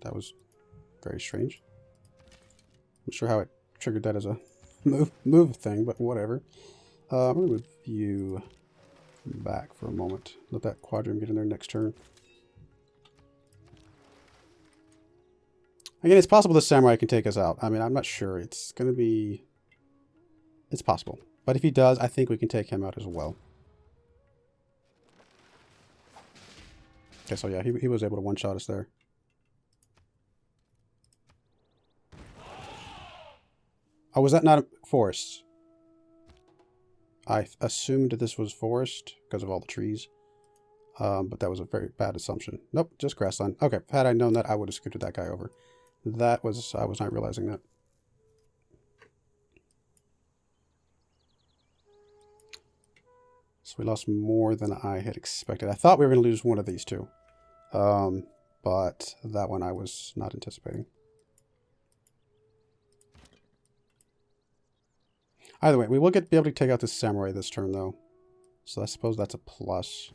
That was very strange. I'm not sure how it triggered that as a move thing, but whatever. I'm going to move you back for a moment. Let that quadrum get in there next turn. Again, it's possible this samurai can take us out. I mean, I'm not sure. It's going to be... It's possible. But if he does, I think we can take him out as well. Okay, so yeah, he was able to one-shot us there. Oh, was that not a forest? I assumed this was forest because of all the trees. But that was a very bad assumption. Nope, just grassland. Okay, had I known that, I would have scooted that guy over. I was not realizing that. So we lost more than I had expected. I thought we were going to lose one of these two. But that one I was not anticipating. Either way, we will be able to take out this samurai this turn, though. So I suppose that's a plus.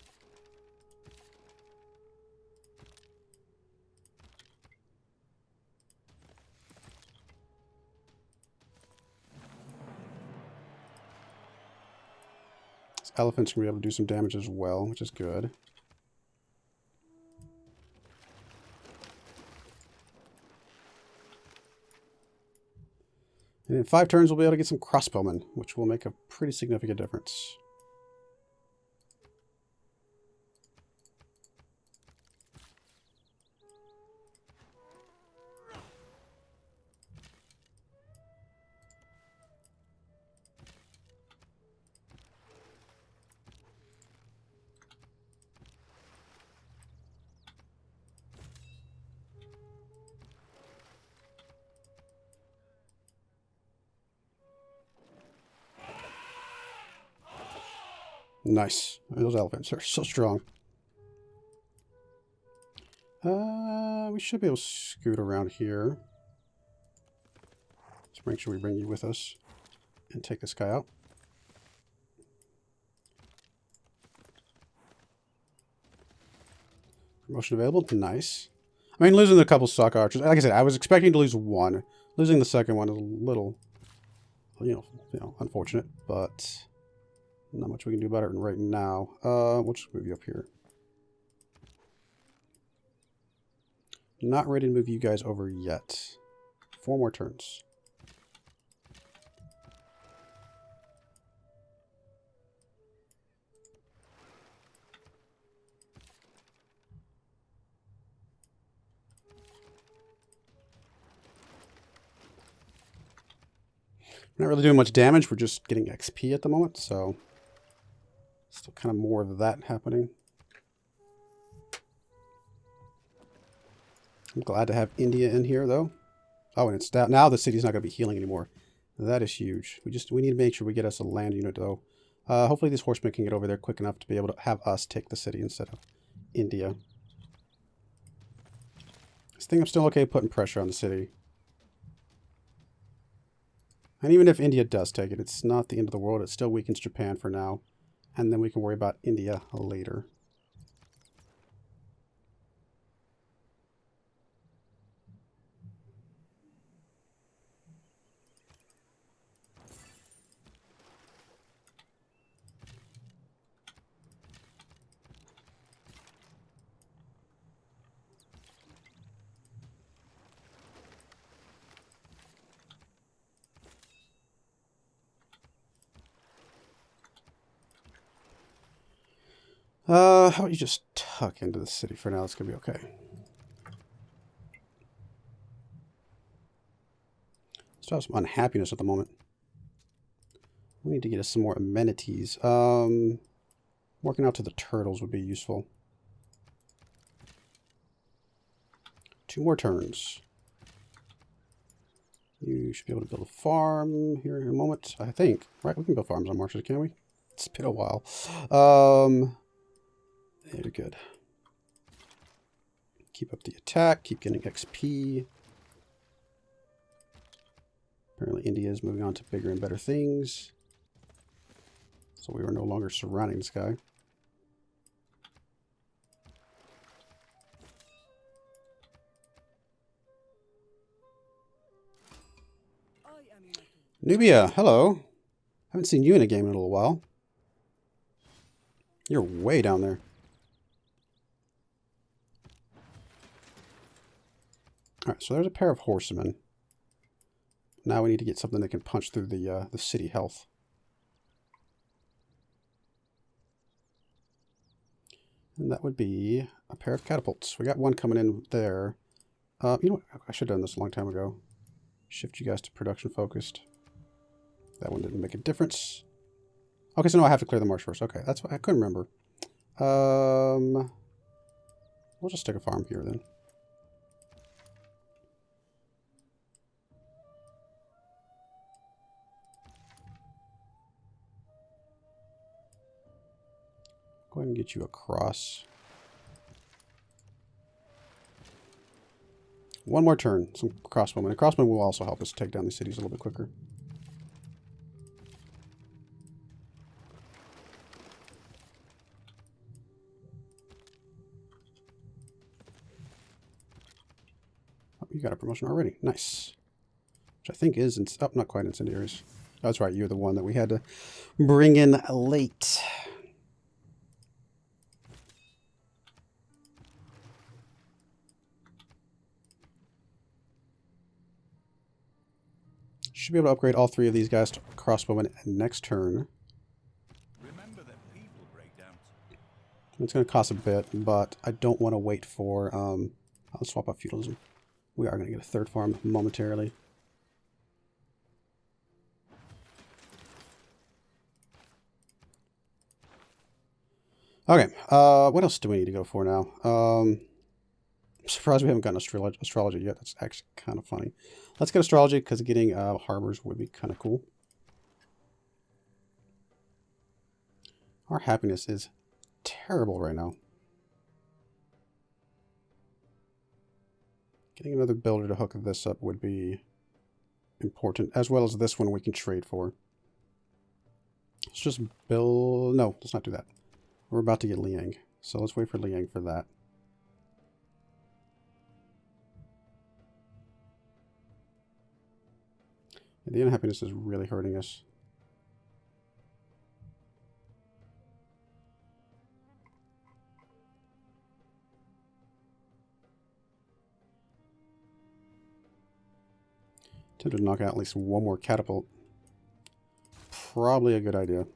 This elephant's going to be able to do some damage as well, which is good. And in 5 turns, we'll be able to get some crossbowmen, which will make a pretty significant difference. Nice. Those elephants are so strong. We should be able to scoot around here. Let's make sure we bring you with us and take this guy out. Promotion available. Nice. I mean, losing a couple stock archers. Like I said, I was expecting to lose one. Losing the second one is a little, you know, unfortunate, but not much we can do about it right now. We'll just move you up here. Not ready to move you guys over yet. 4 more turns. We're not really doing much damage. We're just getting XP at the moment, so still kind of more of that happening. I'm glad to have India in here, though. Oh, and it's down. Now the city's not going to be healing anymore. That is huge. We need to make sure we get us a land unit, though. Hopefully these horsemen can get over there quick enough to be able to have us take the city instead of India. I think I'm still okay putting pressure on the city. And even if India does take it, it's not the end of the world. It still weakens Japan for now. And then we can worry about India later. How about you just tuck into the city for now? It's going to be okay. Still have some unhappiness at the moment. We need to get us some more amenities. Working out to the turtles would be useful. 2 more turns. You should be able to build a farm here in a moment, I think. Right, we can build farms on marshes, can't we? It's been a while. Very good. Keep up the attack. Keep getting XP. Apparently India is moving on to bigger and better things. So we are no longer surrounding this guy. Nubia, hello. Haven't seen you in a game in a little while. You're way down there. Alright, so there's a pair of horsemen. Now we need to get something that can punch through the city health. And that would be a pair of catapults. We got one coming in there. You know what? I should have done this a long time ago. Shift you guys to production focused. That one didn't make a difference. Okay, so no, I have to clear the marsh first. Okay, that's what I couldn't remember. We'll just stick a farm here then. Go ahead and get you across. One more turn. Some crossbowmen. A crossbowman will also help us take down these cities a little bit quicker. Oh, you got a promotion already. Nice. Which I think is... Oh, not quite incendiaries. Oh, that's right. You're the one that we had to bring in late. Should be able to upgrade all three of these guys to crossbowmen next turn. Remember that people break down. It's going to cost a bit, but I don't want to wait for... I'll swap out feudalism. We are going to get a third farm momentarily. Okay, what else do we need to go for now? I'm surprised we haven't gotten astrology yet. That's actually kind of funny. Let's get astrology, because getting harbors would be kind of cool. Our happiness is terrible right now. Getting another builder to hook this up would be important, as well as this one we can trade for. Let's just build... No, let's not do that. We're about to get Liang, so let's wait for Liang for that. The unhappiness is really hurting us. Tempted to knock out at least one more catapult. Probably a good idea.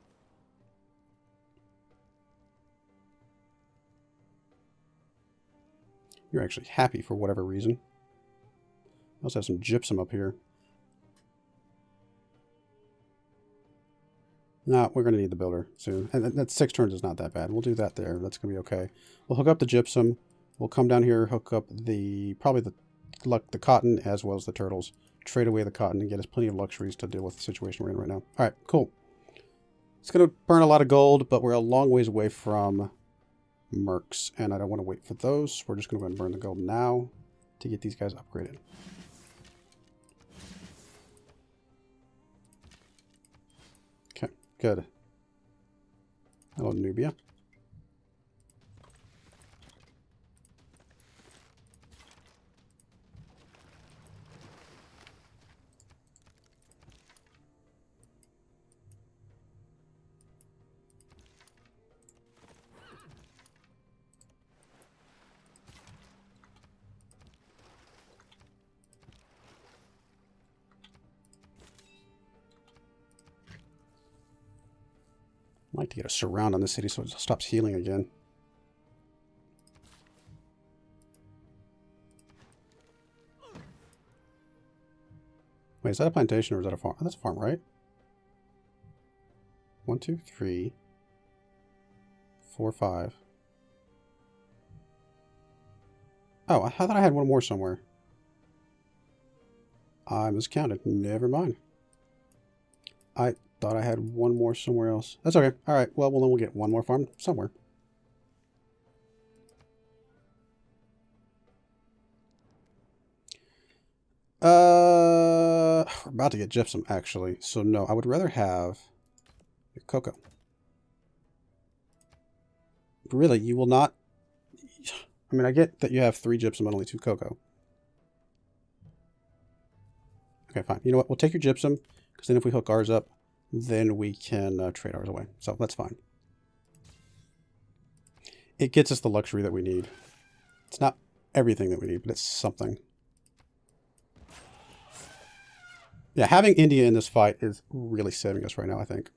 You're actually happy for whatever reason. I also have some gypsum up here. No, we're going to need the builder soon. And that 6 turns is not that bad. We'll do that there. That's going to be okay. We'll hook up the gypsum. We'll come down here, hook up the cotton as well as the turtles. Trade away the cotton and get us plenty of luxuries to deal with the situation we're in right now. All right, cool. It's going to burn a lot of gold, but we're a long ways away from mercs, and I don't want to wait for those. We're just going to go ahead and burn the gold now to get these guys upgraded. Okay, good. Hello, Nubia. I'd like to get a surround on the city so it stops healing again. Wait, is that a plantation or is that a farm? Oh, that's a farm, right? 1, 2, 3, 4, 5. Oh, I thought I had one more somewhere. I miscounted. Never mind. I thought I had one more somewhere else. That's okay. All right. Well, then we'll get one more farm somewhere. We're about to get gypsum, actually. So, no, I would rather have cocoa. Really, you will not... I mean, I get that you have 3 gypsum and only 2 cocoa. Okay, fine. You know what? We'll take your gypsum. Because then if we hook ours up, then we can trade ours away. So that's fine. It gets us the luxury that we need. It's not everything that we need, but it's something. Yeah, having India in this fight is really saving us right now, I think.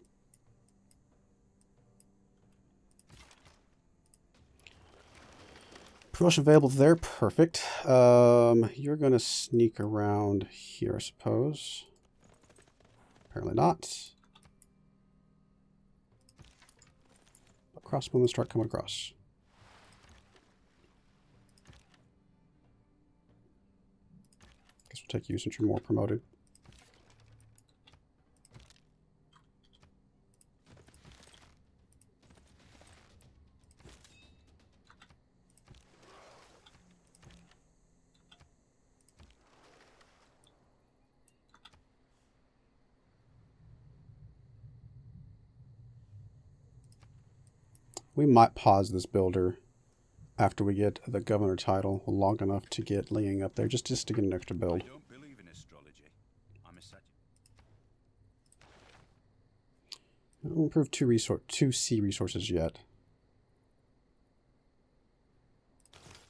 Promotion available there. Perfect. You're going to sneak around here, I suppose. Apparently not. But crossbowmen start coming across. Guess we'll take you since you're more promoted. We might pause this builder after we get the governor title long enough to get Leeing up there, just to get an extra build. I don't believe in astrology. I'm a Sagittarius. We'll improve two sea resources yet.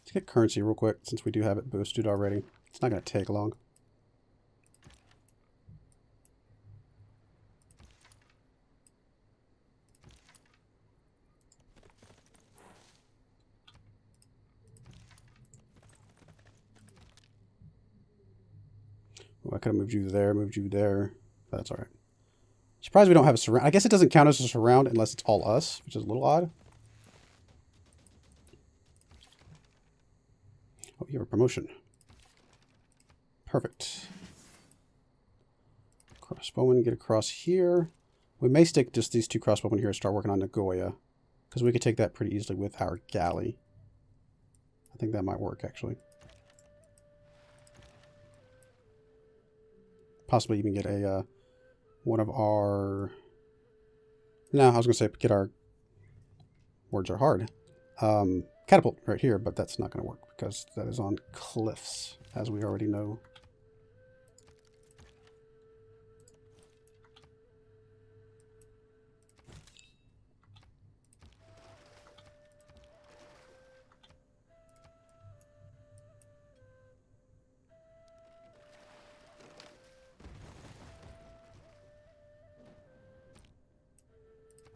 Let's get currency real quick, since we do have it boosted already. It's not going to take long. Oh, I could have moved you there. That's all right. Surprised we don't have a surround. I guess it doesn't count as a surround unless it's all us, which is a little odd. Oh, you have a promotion. Perfect. Crossbowmen get across here. We may stick just these two crossbowmen here and start working on Nagoya, because we could take that pretty easily with our galley. I think that might work, actually. Possibly even get a one of our... No, I was going to say get our... Words are hard. Catapult right here, but that's not going to work because that is on cliffs, as we already know.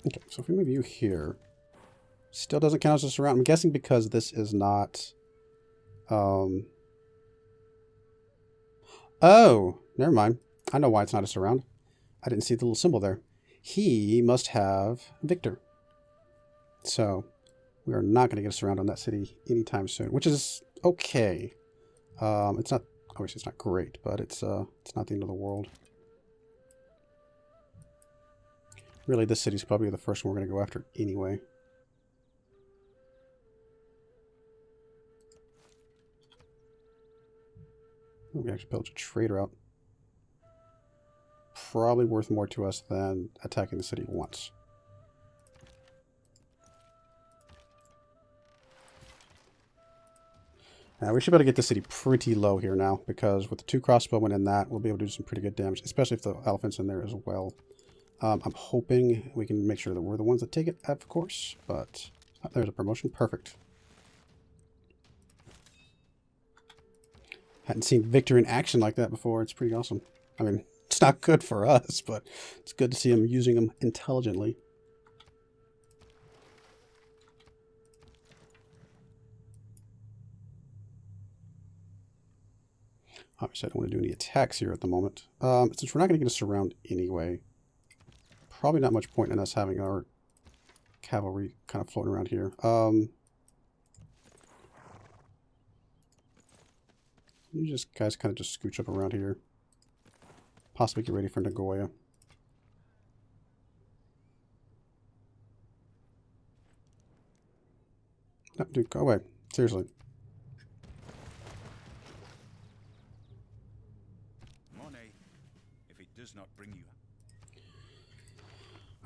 Okay, so if we move you here, still doesn't count as a surround. I'm guessing because this is not... Oh, never mind. I know why it's not a surround. I didn't see the little symbol there. He must have Victor. So, we are not going to get a surround on that city anytime soon, which is okay. It's not... Obviously, it's not great, but it's not the end of the world. Really, this city's probably the first one we're going to go after anyway. Oh, we actually built a trade route. Probably worth more to us than attacking the city once. Now, we should be able to get the city pretty low here now, because with the two crossbowmen in that, we'll be able to do some pretty good damage, especially if the elephant's in there as well. I'm hoping we can make sure that we're the ones that take it, of course, but there's a promotion. Perfect. Hadn't seen Victor in action like that before. It's pretty awesome. I mean, it's not good for us, but it's good to see him using them intelligently. Obviously, I don't want to do any attacks here at the moment. Since we're not going to get a surround anyway, probably not much point in us having our cavalry kind of floating around here. You guys kind of just scooch up around here. Possibly get ready for Nagoya. No, dude, go away. Seriously. Money, if it does not bring you.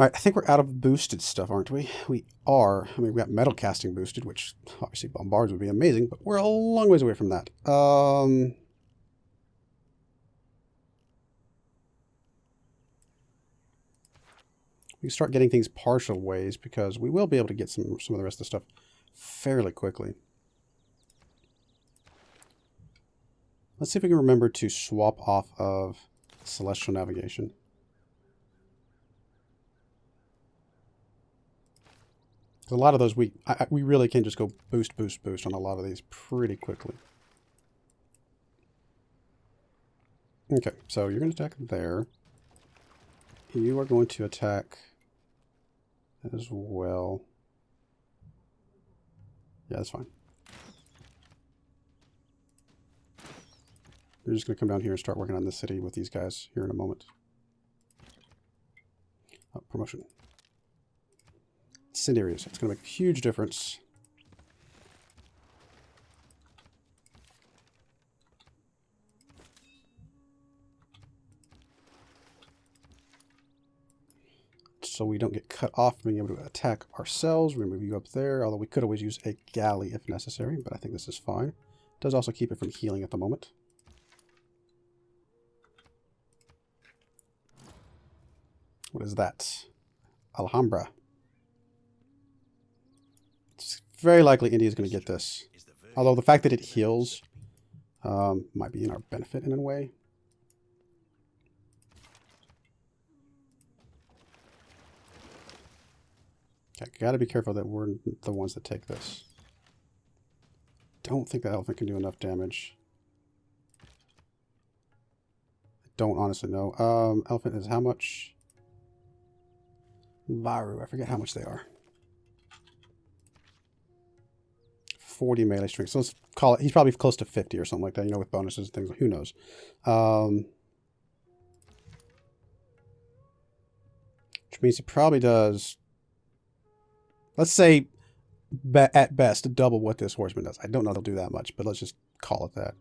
Alright, I think we're out of boosted stuff, aren't we? We are. I mean, we got metal casting boosted, which obviously bombards would be amazing, but we're a long ways away from that. we start getting things partial ways, because we will be able to get some of the rest of the stuff fairly quickly. Let's see if we can remember to swap off of Celestial Navigation. A lot of those we really can just go boost on a lot of these pretty quickly. Okay, so you're going to attack there. You are going to attack as well. Yeah, that's fine. You're just going to come down here and start working on this city with these guys here in a moment. Oh, promotion. Incendiaries. It's going to make a huge difference. So we don't get cut off from being able to attack ourselves. We're going to move you up there, although we could always use a galley if necessary, but I think this is fine. It does also keep it from healing at the moment. What is that? Alhambra. It's very likely India is going to get this. Although the fact that it heals might be in our benefit in a way. Okay, gotta be careful that we're the ones that take this. Don't think that elephant can do enough damage. I don't honestly know. Elephant is how much? Varu, I forget how much they are. 40 melee strength. So let's call it, he's probably close to 50 or something like that, you know, with bonuses and things. Who knows? Which means he probably does, let's say, at best, double what this horseman does. I don't know if they'll do that much, but let's just call it that.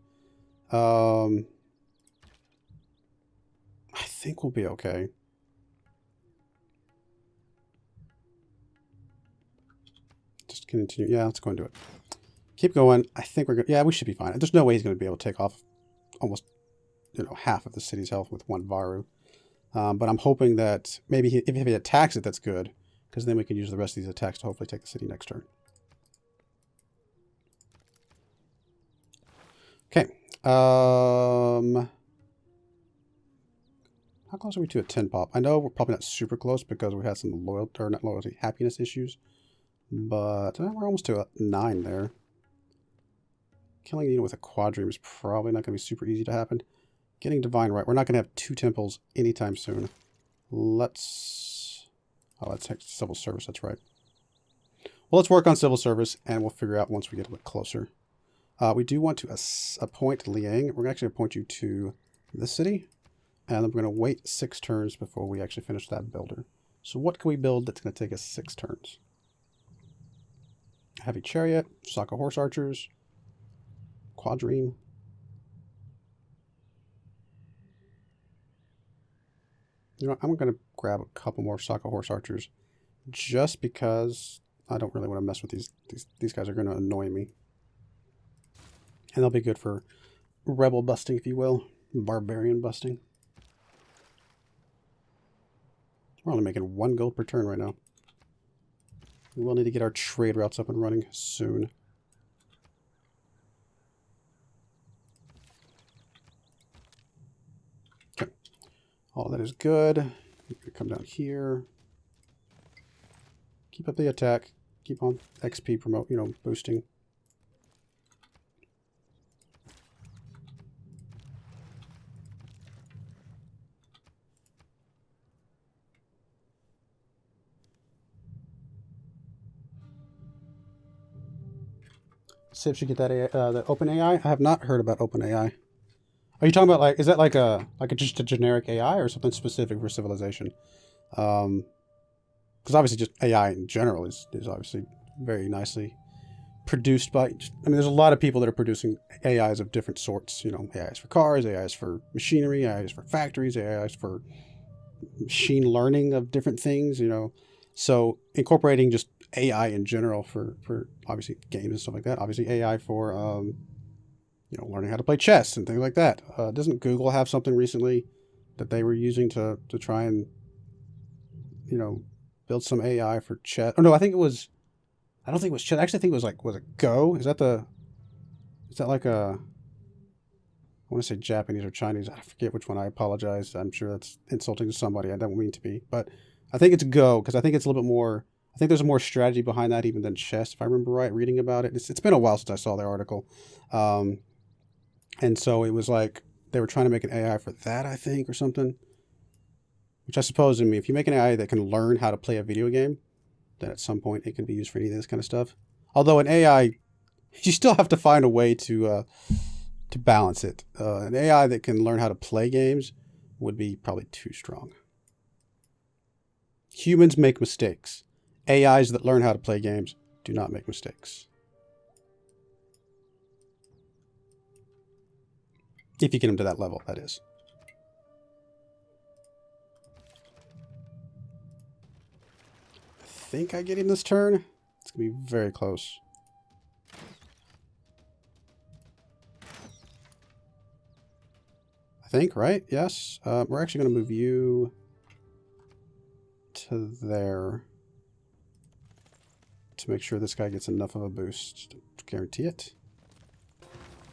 I think we'll be okay. Just continue. Yeah, let's go and do it. Keep going. I think we're good. Yeah, we should be fine. There's no way he's going to be able to take off almost, you know, half of the city's health with one Varu. But I'm hoping that maybe if he attacks it, that's good, because then we can use the rest of these attacks to hopefully take the city next turn. Okay. How close are we to a 10 pop? I know we're probably not super close because we had some loyalty, or not loyalty, happiness issues. But we're almost to a 9 there. Killing you with a quadrime is probably not going to be super easy to happen. Getting divine right. We're not going to have 2 temples anytime soon. Let's take civil service. That's right. Well, let's work on civil service, and we'll figure out once we get a bit closer. We do want to appoint Liang. We're going to actually appoint you to this city, and then we're going to wait 6 turns before we actually finish that builder. So what can we build that's going to take us 6 turns? Heavy chariot, Saka horse archers, quadrime. You know, I'm going to grab a couple more Saka horse archers just because I don't really want to mess with these guys. Are going to annoy me. And they'll be good for rebel busting, if you will. Barbarian busting. We're only making 1 gold per turn right now. We will need to get our trade routes up and running soon. Okay. All that is good. You can come down here. Keep up the attack. Keep on XP promote, boosting. See if you get that the OpenAI. I have not heard about OpenAI. Are you talking about is that like just a generic AI or something specific for civilization? Because obviously just AI in general is obviously very nicely produced by. I mean, there's a lot of people that are producing AIs of different sorts. AIs for cars, AIs for machinery, AIs for factories, AIs for machine learning of different things. So incorporating just AI in general for obviously games and stuff like that. Obviously AI for learning how to play chess and things like that. Doesn't Google have something recently that they were using to try and build some AI for chess. Oh no, I think it was. I don't think it was chess. I actually think it was like, was it Go? Is that like a? I want to say Japanese or Chinese. I forget which one. I apologize. I'm sure that's insulting to somebody. I don't mean to be, but I think it's Go because I think it's a little bit more. I think there's more strategy behind that even than chess, if I remember right. Reading about it, it's been a while since I saw the article, and so it was like they were trying to make an AI for that, I think, or something. Which I suppose, I mean, if you make an AI that can learn how to play a video game, then at some point it can be used for any of this kind of stuff. Although an AI, you still have to find a way to balance it. An AI that can learn how to play games would be probably too strong. Humans make mistakes. AIs that learn how to play games do not make mistakes. If you get them to that level, that is. I think I get him this turn. It's going to be very close. I think, right? Yes. We're actually going to move you to there to make sure this guy gets enough of a boost to guarantee it.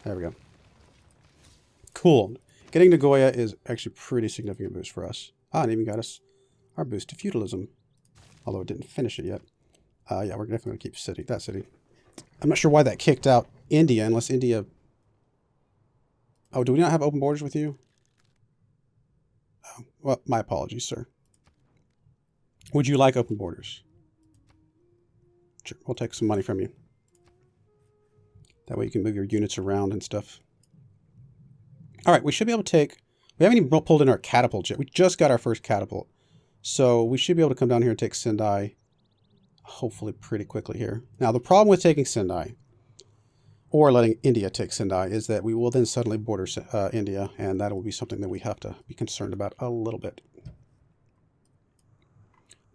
There we go. Cool. Getting to Goya is actually a pretty significant boost for us. Ah, and even got us our boost to feudalism. Although it didn't finish it yet. Yeah, we're definitely going to keep that city. I'm not sure why that kicked out India, unless India... Oh, do we not have open borders with you? Oh, well, my apologies, sir. Would you like open borders? Sure, we'll take some money from you. That way you can move your units around and stuff. Alright, we should be able to take... We haven't even pulled in our catapult yet. We just got our first catapult. So we should be able to come down here and take Sendai hopefully pretty quickly here. Now, the problem with taking Sendai, or letting India take Sendai, is that we will then suddenly border India, and that will be something that we have to be concerned about a little bit.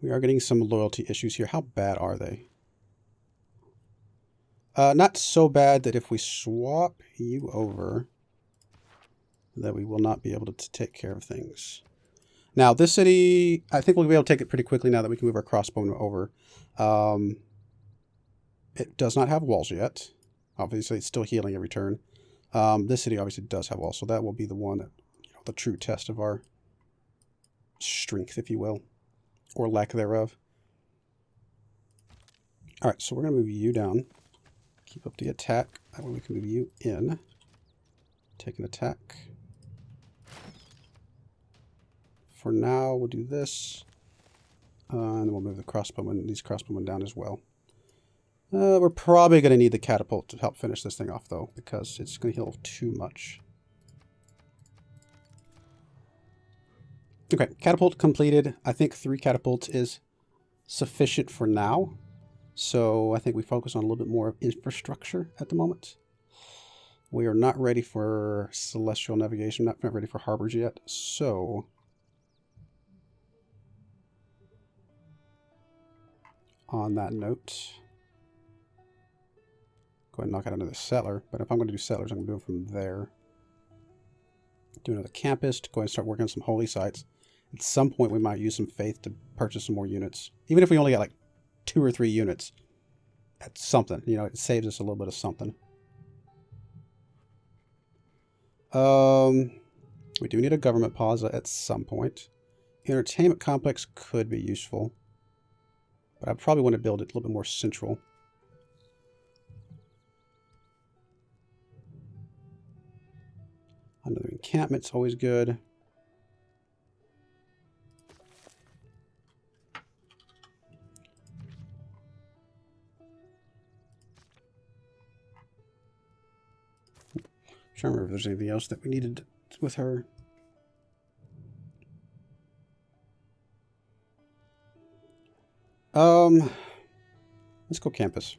We are getting some loyalty issues here. How bad are they? Not so bad that if we swap you over, that we will not be able to take care of things. Now, this city, I think we'll be able to take it pretty quickly now that we can move our crossbowmen over. It does not have walls yet. Obviously, it's still healing every turn. This city obviously does have walls, so that will be the one that, the true test of our strength, if you will, or lack thereof. All right, so we're going to move you down. Keep up the attack. That way we can move you in. Take an attack. For now, we'll do this. And then we'll move the crossbowmen, these crossbowmen down as well. We're probably going to need the catapult to help finish this thing off, though, because it's going to heal too much. Okay, catapult completed. I think 3 catapults is sufficient for now. So I think we focus on a little bit more infrastructure at the moment. We are not ready for celestial navigation, not ready for harbors yet. So on that note, go ahead and knock out another settler. But if I'm going to do settlers, I'm going to do it from there. Do another campus, go ahead and start working on some holy sites. At some point, we might use some faith to purchase some more units. Even if we only get like 2 or 3 units. That's something. It saves us a little bit of something. We do need a government plaza at some point. Entertainment complex could be useful. But I probably want to build it a little bit more central. Another encampment's always good. I'm trying to remember if there's anything else that we needed with her. Let's go campus.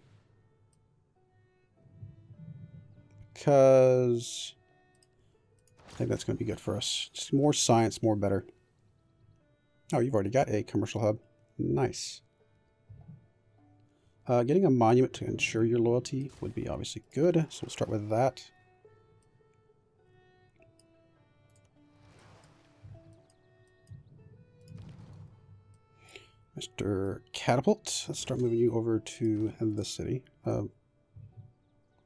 Because I think that's going to be good for us. Just more science, more better. Oh, you've already got a commercial hub. Nice. Getting a monument to ensure your loyalty would be obviously good. So we'll start with that. Mr. Catapult, let's start moving you over to the city.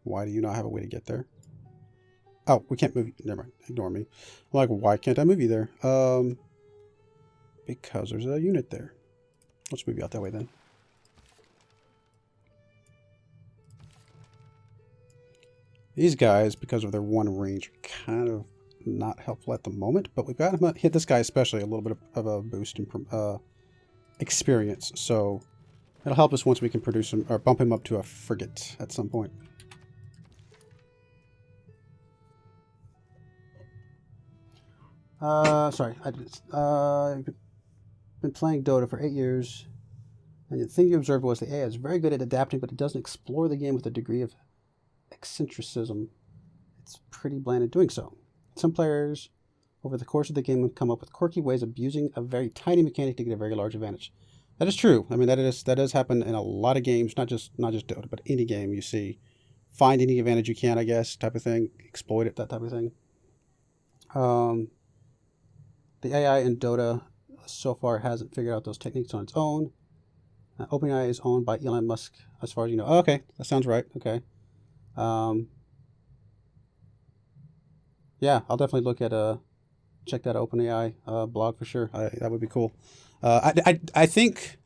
Why do you not have a way to get there? Oh, we can't move you. Never mind. Ignore me. I'm like, why can't I move you there? Because there's a unit there. Let's move you out that way then. These guys, because of their one range, are kind of not helpful at the moment, but we've got to hit this guy especially a little bit of a boost in experience, so it'll help us once we can produce him or bump him up to a frigate at some point. Sorry, I've been playing Dota for 8 years, and the thing you observed was the AI is very good at adapting, but it doesn't explore the game with a degree of eccentricism. It's pretty bland in doing so. Some players, over the course of the game, have come up with quirky ways of using a very tiny mechanic to get a very large advantage. That is true. I mean, that does happen in a lot of games, not just Dota, but any game you see. Find any advantage you can, I guess, type of thing. Exploit it, that type of thing. The AI in Dota so far hasn't figured out those techniques on its own. OpenAI is owned by Elon Musk, as far as you know. Oh, okay, that sounds right. Okay. Yeah, I'll definitely look at check that OpenAI blog for sure. That would be cool. I think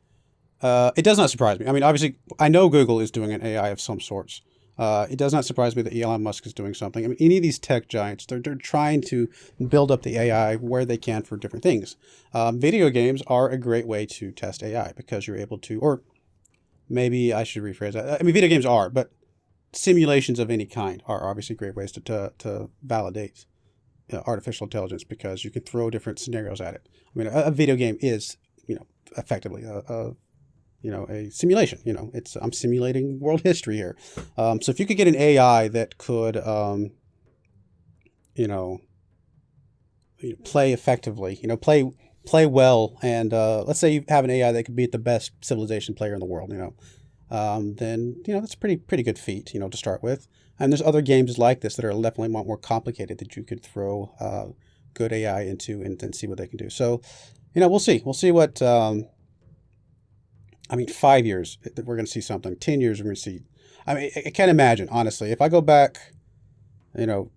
it does not surprise me. I mean, obviously, I know Google is doing an AI of some sorts. It does not surprise me that Elon Musk is doing something. I mean, any of these tech giants, they're trying to build up the AI where they can for different things. Video games are a great way to test AI because you're able to, or maybe I should rephrase that. I mean, video games are, but simulations of any kind are obviously great ways to validate artificial intelligence because you can throw different scenarios at it. I mean, a video game is, effectively a simulation. I'm simulating world history here. So if you could get an AI that could, play effectively, play well, and let's say you have an AI that could beat the best civilization player in the world, then that's a pretty good feat, to start with. And there's other games like this that are definitely a lot more complicated that you could throw good AI into and then see what they can do. So, we'll see. We'll see what. 5 years we're going to see something. 10 years we're going to see. I mean, I can't imagine, honestly. If I go back, 20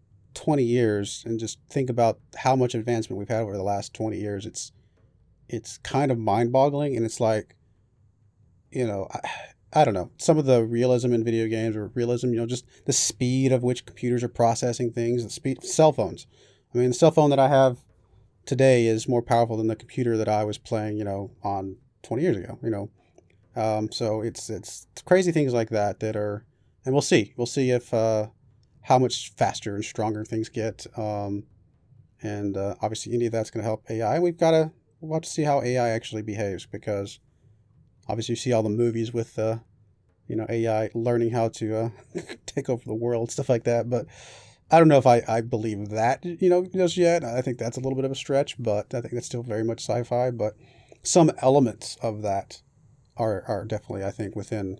years and just think about how much advancement we've had over the last 20 years, it's kind of mind-boggling, and it's like, I don't know, some of the realism in video games or realism, just the speed of which computers are processing things, the speed of cell phones. I mean, the cell phone that I have today is more powerful than the computer that I was playing, on 20 years ago, So it's crazy things like that are, and we'll see if, how much faster and stronger things get. And obviously any of that's going to help AI. We'll have to see how AI actually behaves, because obviously you see all the movies with, AI learning how to take over the world, stuff like that. But I don't know if I believe that, just yet. I think that's a little bit of a stretch, but I think that's still very much sci-fi. But some elements of that are definitely, I think, within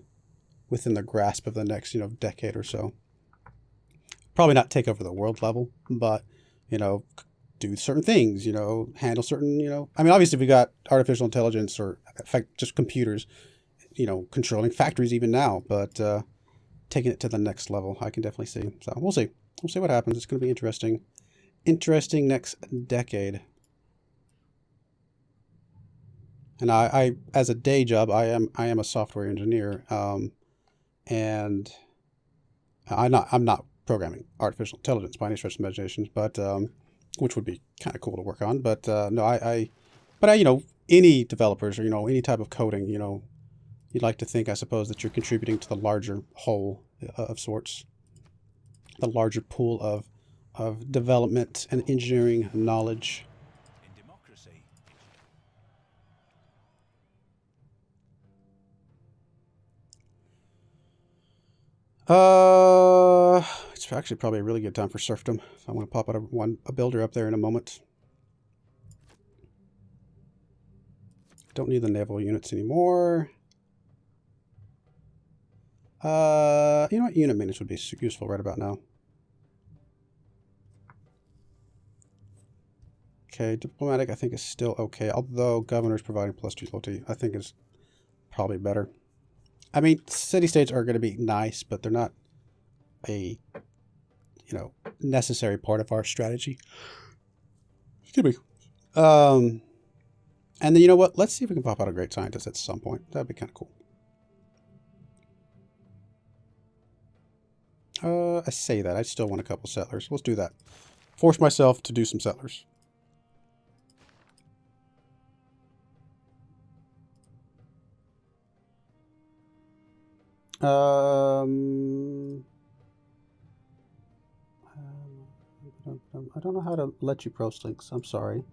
the grasp of the next, decade or so. Probably not take over the world level, but, do certain things, handle certain, obviously we got artificial intelligence or in fact, just computers, controlling factories even now, but taking it to the next level, I can definitely see. So we'll see. We'll see what happens. It's going to be interesting. Interesting next decade. And I as a day job, I am a software engineer, and I'm not programming artificial intelligence by any stretch of the imagination, but which would be kind of cool to work on. But no, any developers or any type of coding, you'd like to think, I suppose, that you're contributing to the larger whole of sorts, the larger pool of development and engineering knowledge. In democracy, It's actually probably a really good time for serfdom. So I'm going to pop out a builder up there in a moment. Don't need the naval units anymore. You know what? Unit maintenance would be useful right about now. okay. Diplomatic, I think, is still okay. Although governor's providing +2 loyalty, I think is probably better. I mean, city-states are going to be nice, but they're not a, necessary part of our strategy. Excuse me. And then, you know what? Let's see if we can pop out a great scientist at some point. That'd be kind of cool. I say that. I still want a couple settlers. Let's do that. Force myself to do some settlers. I don't know how to let you post links. I'm sorry.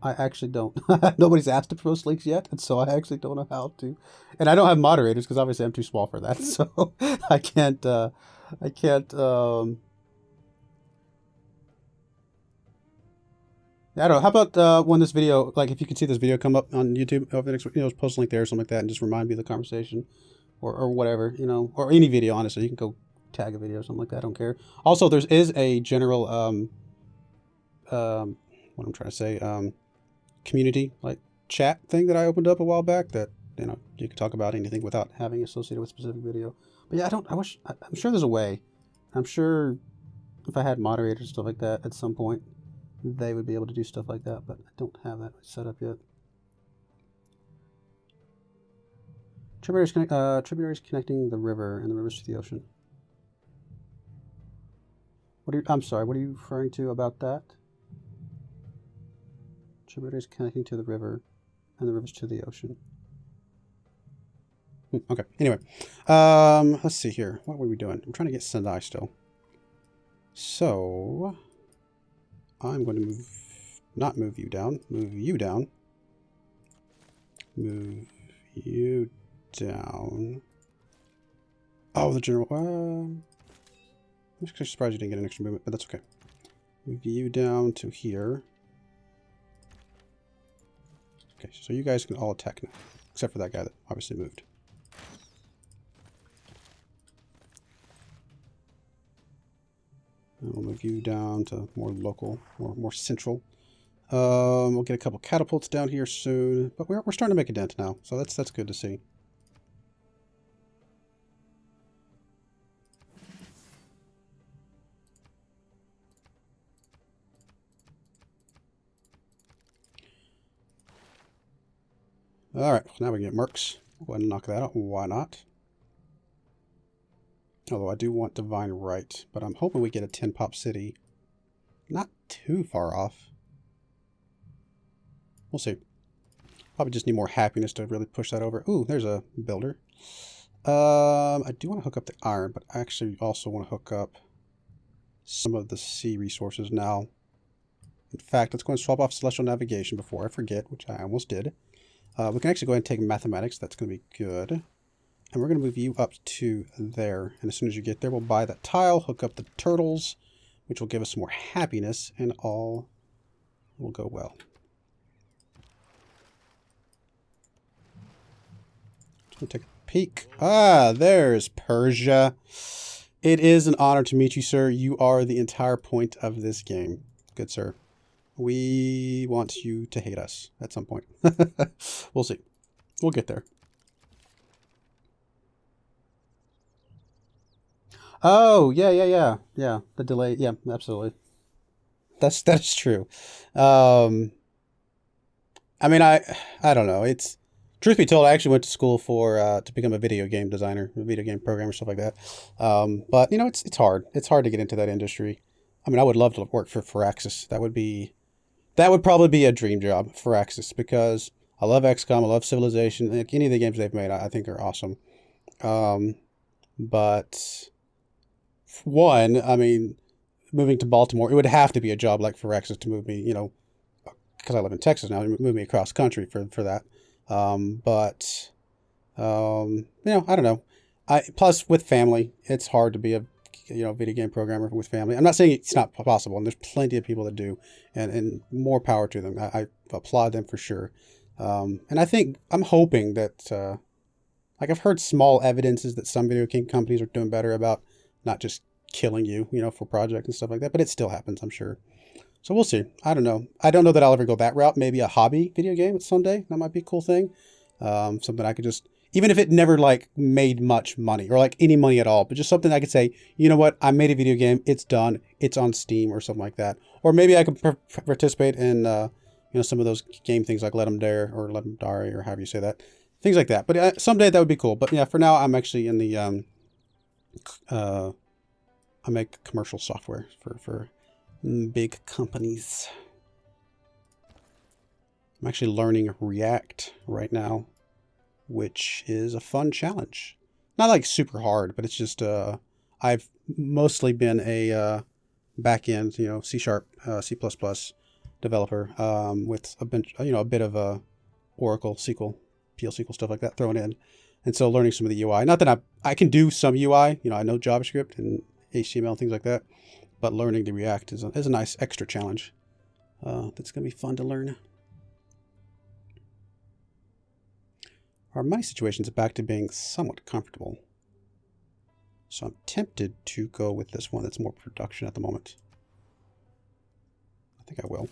I actually don't. Nobody's asked to post links yet, and so I actually don't know how to. And I don't have moderators because obviously I'm too small for that. So I can't. I can't. I don't know. How about when this video, like if you can see this video come up on YouTube over the next, post a link there or something like that, and just remind me of the conversation, or whatever, or any video. Honestly, you can go tag a video or something like that. I don't care. Also, there is a general what I'm trying to say, community like chat thing that I opened up a while back that you can talk about anything without having associated with a specific video. But yeah, I'm sure there's a way. I'm sure if I had moderators and stuff like that at some point, they would be able to do stuff like that, but I don't have that set up yet. Tributaries connecting the river and the rivers to the ocean. I'm sorry, what are you referring to about that? Tributaries connecting to the river and the rivers to the ocean. Okay, anyway. Let's see here. What were we doing? I'm trying to get Sendai still. So I'm going to not move you down. Move you down. Move you down. Oh, the general. I'm just surprised you didn't get an extra movement, but that's okay. Move you down to here. Okay, so you guys can all attack now, except for that guy that obviously moved. And we'll move you down to more local, more central. We'll get a couple catapults down here soon, but we're starting to make a dent now, so that's good to see. Alright, now we get mercs. Go ahead and knock that out. Why not? Although I do want Divine Right, but I'm hoping we get a 10-pop city. Not too far off. We'll see. Probably just need more happiness to really push that over. Ooh, there's a builder. I do want to hook up the iron, but I actually also want to hook up some of the sea resources now. In fact, let's go and swap off Celestial Navigation before I forget, which I almost did. We can actually go ahead and take Mathematics. That's going to be good. And we're going to move you up to there. And as soon as you get there, we'll buy that tile, hook up the turtles, which will give us some more happiness, and all will go well. Just going to take a peek. Ah, there's Persia. It is an honor to meet you, sir. You are the entire point of this game. Good, sir. We want you to hate us at some point. We'll see. We'll get there. Oh, yeah. The delay. Yeah, absolutely. That's true. I mean, I don't know. It's truth be told, I actually went to school for to become a video game designer, a video game programmer, stuff like that. But it's hard. It's hard to get into that industry. I mean, I would love to work for Firaxis. That would probably be a dream job for Firaxis, because I love XCOM, I love Civilization. Like, any of the games they've made, I think are awesome. But one, I mean, moving to Baltimore, it would have to be a job like Firaxis to move me, because I live in Texas now, move me across country for that. I don't know. Plus with family, it's hard to be a video game programmer with family. I'm not saying it's not possible, and there's plenty of people that do, and more power to them. I applaud them for sure. And I think, I'm hoping that, like, I've heard small evidences that some video game companies are doing better about not just killing you, for projects and stuff like that, but it still happens, I'm sure. So we'll see. I don't know. I don't know that I'll ever go that route. Maybe a hobby video game someday. That might be a cool thing. Something I could just, even if it never like made much money or like any money at all, but just something I could say, you know what, I made a video game. It's done. It's on Steam or something like that. Or maybe I could participate in, some of those game things like Let 'em Dare or Let 'em Die or however you say that. Things like that. But someday that would be cool. But yeah, for now, I'm actually in the, I make commercial software for big companies. I'm actually learning React right now, which is a fun challenge. Not like super hard, but it's just I've mostly been a back-end, C#, C++ developer with a bit of Oracle, SQL, PL SQL stuff like that thrown in, and so learning some of the UI. Not that I can do some UI, I know JavaScript and HTML things like that, but learning the React is a nice extra challenge. That's gonna be fun to learn. Our money situations are back to being somewhat comfortable. So I'm tempted to go with this one that's more production at the moment. I think I will.